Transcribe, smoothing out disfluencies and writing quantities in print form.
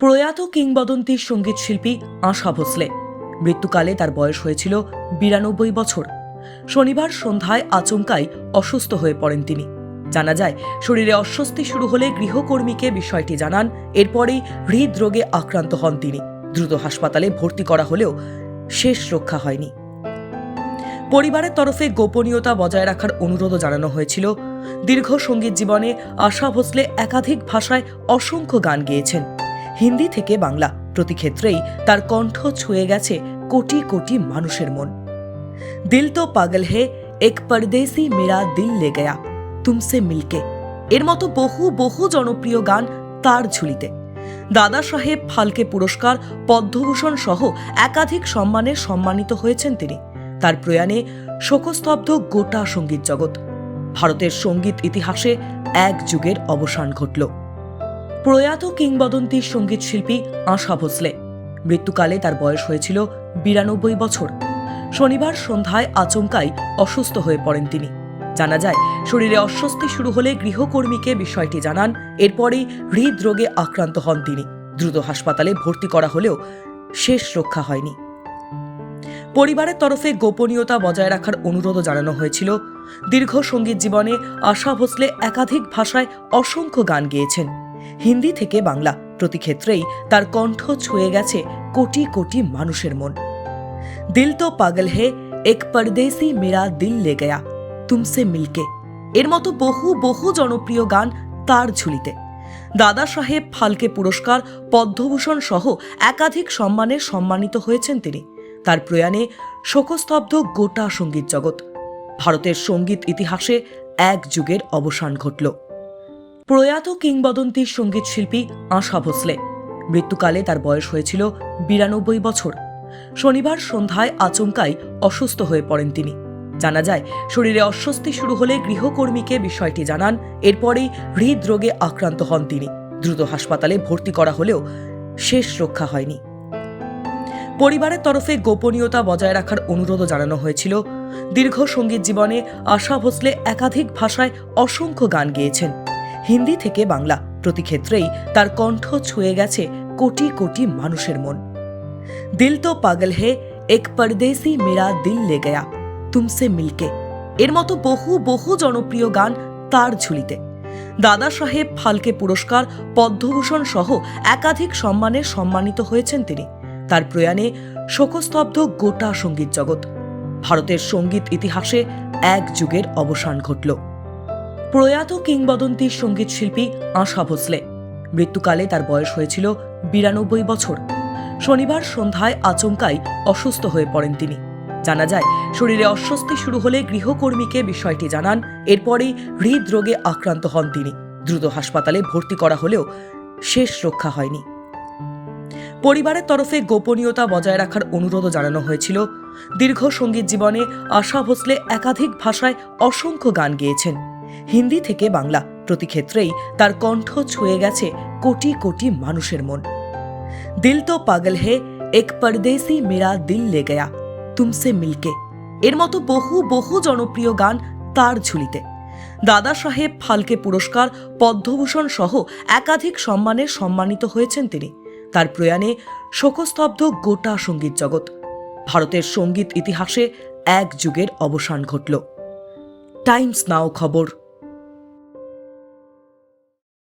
প্রয়াত কিংবদন্তি সঙ্গীত শিল্পী আশা ভোসলে। মৃত্যুকালে তার বয়স হয়েছিল 92 বছর। শনিবার সন্ধ্যায় আচমকাই অসুস্থ হয়ে পড়েন তিনি। জানা যায়, শরীরে অস্বস্তি শুরু হলে গৃহকর্মীকে বিষয়টি জানান। এরপরেই হৃদরোগে আক্রান্ত হন তিনি। দ্রুত হাসপাতালে ভর্তি করা হলেও শেষ রক্ষা হয়নি। পরিবারের তরফে গোপনীয়তা বজায় রাখার অনুরোধও জানানো হয়েছিল। দীর্ঘ সঙ্গীত জীবনে আশা ভোসলে একাধিক ভাষায় অসংখ্য গান গেয়েছেন। হিন্দি থেকে বাংলা, প্রতি ক্ষেত্রেই তার কণ্ঠ ছুঁয়ে গেছে কোটি কোটি মানুষের মন। দিল তো পাগল হে, এক পরদেশি মেরা দিল লে গয়া, তুমসে মিলকে, এর মতো বহু বহু জনপ্রিয় গান তার ঝুলিতে। দাদা সাহেব ফালকে পুরস্কার, পদ্মভূষণ সহ একাধিক সম্মানে সম্মানিত হয়েছেন তিনি। তার প্রয়াণে শোকস্তব্ধ গোটা সঙ্গীত জগৎ। ভারতের সঙ্গীত ইতিহাসে এক যুগের অবসান ঘটল। প্রয়াত কিংবদন্তি সঙ্গীত শিল্পী আশা ভোসলে। মৃত্যুকালে তার বয়স হয়েছিল 92 বছর। শনিবার সন্ধ্যায় আচমকাই অসুস্থ হয়ে পড়েন তিনি। জানা যায়, শরীরে অস্বস্তি শুরু হলে গৃহকর্মীকে বিষয়টি জানান। এরপরেই হৃদরোগে আক্রান্ত হন তিনি। দ্রুত হাসপাতালে ভর্তি করা হলেও শেষ রক্ষা হয়নি। পরিবারের তরফে গোপনীয়তা বজায় রাখার অনুরোধও জানানো হয়েছিল। দীর্ঘ সঙ্গীত জীবনে আশা ভোসলে একাধিক ভাষায় অসংখ্য গান গেয়েছেন। হিন্দি থেকে বাংলা, প্রতি ক্ষেত্রেই তার কণ্ঠ ছুঁয়ে গেছে কোটি কোটি মানুষের মন। দিল তো পাগল হে, এক পরদেশি মেরা দিল লে গয়া, তুমসে মিলকে, এর মতো বহু বহু জনপ্রিয় গান তার ঝুলিতে। দাদা সাহেব ফালকে পুরস্কার, পদ্মভূষণ সহ একাধিক সম্মানে সম্মানিত হয়েছেন তিনি। তার প্রয়াণে শোকস্তব্ধ গোটা সঙ্গীত জগৎ। ভারতের সঙ্গীত ইতিহাসে এক যুগের অবসান ঘটল। প্রয়াত কিংবদন্তি সঙ্গীত শিল্পী আশা ভোসলে। মৃত্যুকালে তার বয়স হয়েছিল 92 বছর। শনিবার সন্ধ্যায় আচমকাই অসুস্থ হয়ে পড়েন তিনি। জানা যায়, শরীরে অস্বস্তি শুরু হলে গৃহকর্মীকে বিষয়টি জানান। এরপরেই হৃদরোগে আক্রান্ত হন তিনি। দ্রুত হাসপাতালে ভর্তি করা হলেও শেষ রক্ষা হয়নি। পরিবারের তরফে গোপনীয়তা বজায় রাখার অনুরোধও জানানো হয়েছিল। দীর্ঘ সঙ্গীত জীবনে আশা ভোসলে একাধিক ভাষায় অসংখ্য গান গেয়েছেন। হিন্দি থেকে বাংলা, প্রতি ক্ষেত্রেই তার কণ্ঠ ছুঁয়ে গেছে কোটি কোটি মানুষের মন। দিল তো পাগল হে, এক পরদেশি মেরা দিল লে গয়া, তুমসে মিলকে, এর মতো বহু বহু জনপ্রিয় গান তার ঝুলিতে। দাদা সাহেব ফালকে পুরস্কার, পদ্মভূষণ সহ একাধিক সম্মানে সম্মানিত হয়েছেন তিনি। তার প্রয়াণে শোকস্তব্ধ গোটা সঙ্গীত জগৎ। ভারতের সঙ্গীত ইতিহাসে এক যুগের অবসান ঘটল। প্রয়াত কিংবদন্তি সঙ্গীত শিল্পী আশা ভোসলে। মৃত্যুকালে তার বয়স হয়েছিল 92 বছর। শনিবার সন্ধ্যায় আচমকাই অসুস্থ হয়ে পড়েন তিনি। জানা যায়, শরীরে অস্বস্তি শুরু হলে গৃহকর্মীকে বিষয়টি জানান। এরপরেই হৃদরোগে আক্রান্ত হন তিনি। দ্রুত হাসপাতালে ভর্তি করা হলেও শেষ রক্ষা হয়নি। পরিবারের তরফে গোপনীয়তা বজায় রাখার অনুরোধও জানানো হয়েছিল। দীর্ঘ সঙ্গীত জীবনে আশা ভোসলে একাধিক ভাষায় অসংখ্য গান গেয়েছেন। হিন্দি থেকে বাংলা, প্রতি ক্ষেত্রেই তার কণ্ঠ ছুঁয়ে গেছে কোটি কোটি মানুষের মন। দিল তো পাগল হে, এক পরদেশি মেরা দিল লে গয়া, তুমসে মিলকে, এর মতো বহু বহু জনপ্রিয় গান তার ঝুলিতে। দাদা সাহেব ফালকে পুরস্কার, পদ্মভূষণ সহ একাধিক সম্মানে সম্মানিত হয়েছেন তিনি। তার প্রয়াণে শোকস্তব্ধ গোটা সঙ্গীত জগৎ। ভারতের সঙ্গীত ইতিহাসে এক যুগের অবসান ঘটল। টাইমস নাও খবর।